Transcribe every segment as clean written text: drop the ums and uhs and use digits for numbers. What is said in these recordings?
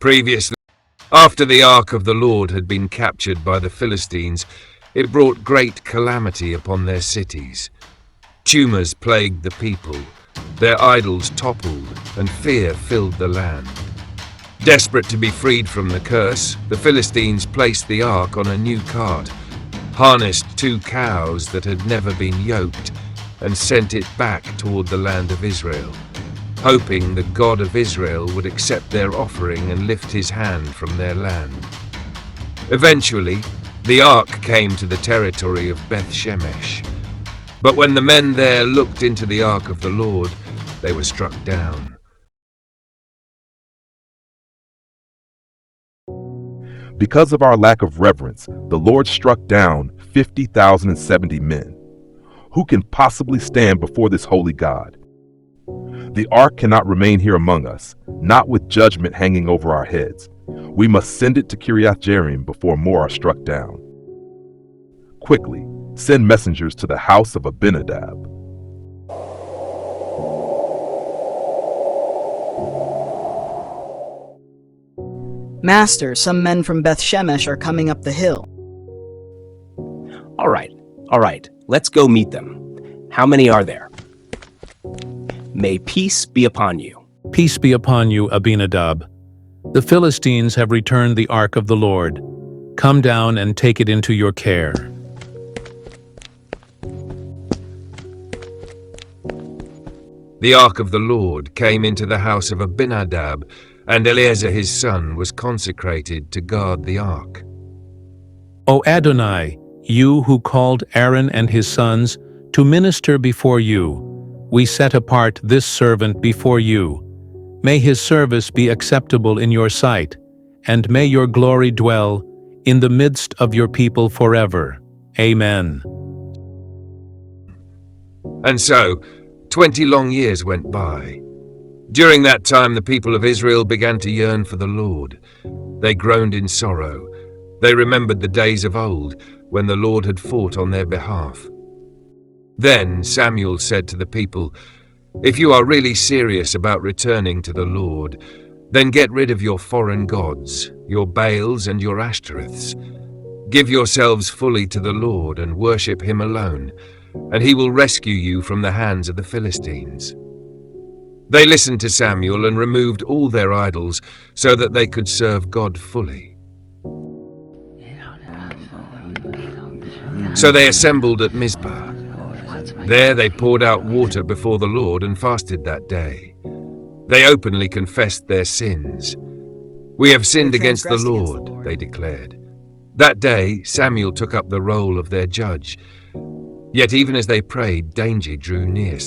Previously, after the ark of the Lord had been captured by the Philistines, it brought great calamity upon their cities. Tumors plagued the people, their idols toppled, and fear filled the land. Desperate to be freed from the curse, the Philistines placed the ark on a new cart, harnessed 2 cows that had never been yoked, and sent it back toward the land of Israel, hoping the God of Israel would accept their offering and lift his hand from their land. Eventually, the ark came to the territory of Beth-Shemesh. But when the men there looked into the ark of the Lord, they were struck down. Because of our lack of reverence, the Lord struck down 50,070 men. Who can possibly stand before this holy God? The ark cannot remain here among us, not with judgment hanging over our heads. We must send it to Kiriath-Jearim before more are struck down. Quickly, send messengers to the house of Abinadab. Master, some men from Beth-Shemesh are coming up the hill. All right, let's go meet them. How many are there? May peace be upon you. Peace be upon you, Abinadab. The Philistines have returned the ark of the Lord. Come down and take it into your care. The ark of the Lord came into the house of Abinadab, and Eleazar his son was consecrated to guard the ark. O Adonai, you who called Aaron and his sons to minister before you, we set apart this servant before you. May his service be acceptable in your sight, and may your glory dwell in the midst of your people forever. Amen. And so, 20 long years went by. During that time the people of Israel began to yearn for the Lord. They groaned in sorrow. They remembered the days of old, when the Lord had fought on their behalf. Then Samuel said to the people, "If you are really serious about returning to the Lord, then get rid of your foreign gods, your Baals and your Ashtoreths. Give yourselves fully to the Lord and worship him alone, and he will rescue you from the hands of the Philistines." They listened to Samuel and removed all their idols so that they could serve God fully. So they assembled at Mizpah. There they poured out water before the Lord and fasted that day. They openly confessed their sins. "We have sinned against the Lord," they declared. That day Samuel took up the role of their judge. Yet even as they prayed, danger drew near.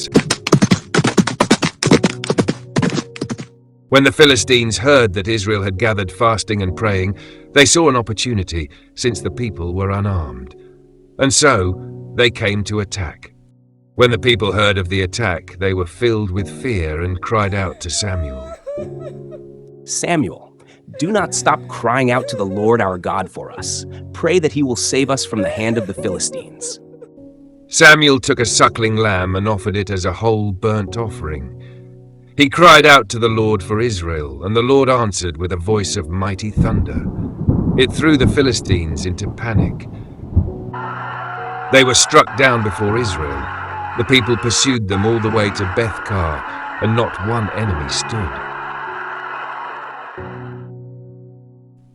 When the Philistines heard that Israel had gathered fasting and praying, they saw an opportunity, since the people were unarmed. And so they came to attack. When the people heard of the attack, they were filled with fear and cried out to Samuel. Samuel, do not stop crying out to the Lord our God for us. Pray that he will save us from the hand of the Philistines. Samuel took a suckling lamb and offered it as a whole burnt offering. He cried out to the Lord for Israel, and the Lord answered with a voice of mighty thunder. It threw the Philistines into panic. They were struck down before Israel. The people pursued them all the way to Beth-Kar, and not one enemy stood.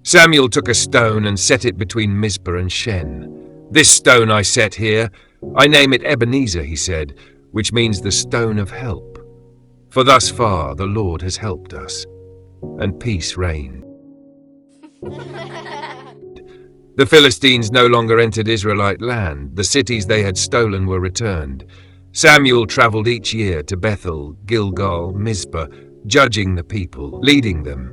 Samuel took a stone and set it between Mizpah and Shen. "This stone I set here, I name it Ebenezer," he said, which means the stone of help. For thus far the Lord has helped us. And peace reigned. The Philistines no longer entered Israelite land. The cities they had stolen were returned. Samuel traveled each year to Bethel, Gilgal, Mizpah, judging the people, leading them.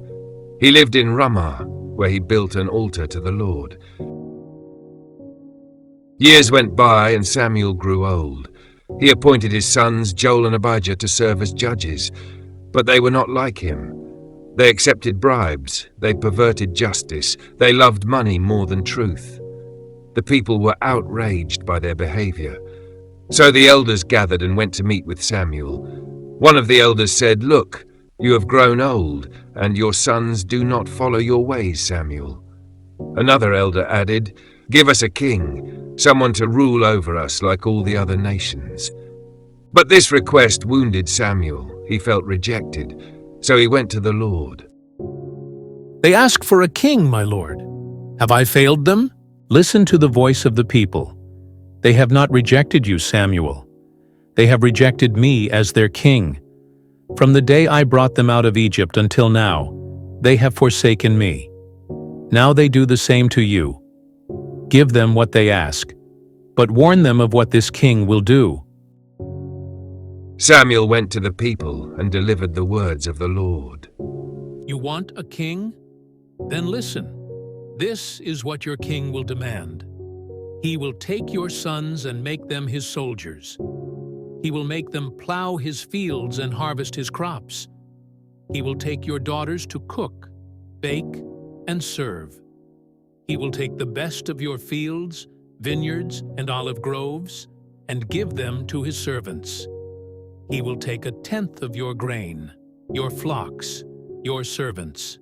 He lived in Ramah, where he built an altar to the Lord. Years went by and Samuel grew old. He appointed his sons Joel and Abijah to serve as judges, but they were not like him. They accepted bribes, they perverted justice, they loved money more than truth. The people were outraged by their behavior. So the elders gathered and went to meet with Samuel. One of the elders said, "Look, you have grown old, and your sons do not follow your ways, Samuel." Another elder added, "Give us a king, someone to rule over us like all the other nations." But this request wounded Samuel. He felt rejected, so he went to the Lord. They ask for a king, my lord. Have I failed them? Listen to the voice of the people. They have not rejected you, Samuel. They have rejected me as their king. From the day I brought them out of Egypt until now, they have forsaken me. Now they do the same to you. Give them what they ask, but warn them of what this king will do. Samuel went to the people and delivered the words of the Lord. You want a king? Then listen. This is what your king will demand. He will take your sons and make them his soldiers. He will make them plow his fields and harvest his crops. He will take your daughters to cook, bake, and serve. He will take the best of your fields, vineyards, and olive groves, and give them to his servants. He will take 1/10 of your grain, your flocks, your servants.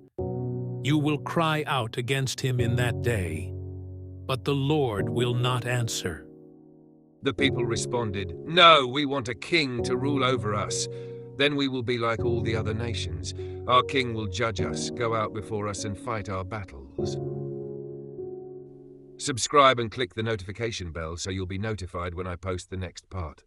You will cry out against him in that day, but the Lord will not answer. The people responded, "No, we want a king to rule over us. Then we will be like all the other nations. Our king will judge us, go out before us, and fight our battles." Subscribe and click the notification bell so you'll be notified when I post the next part.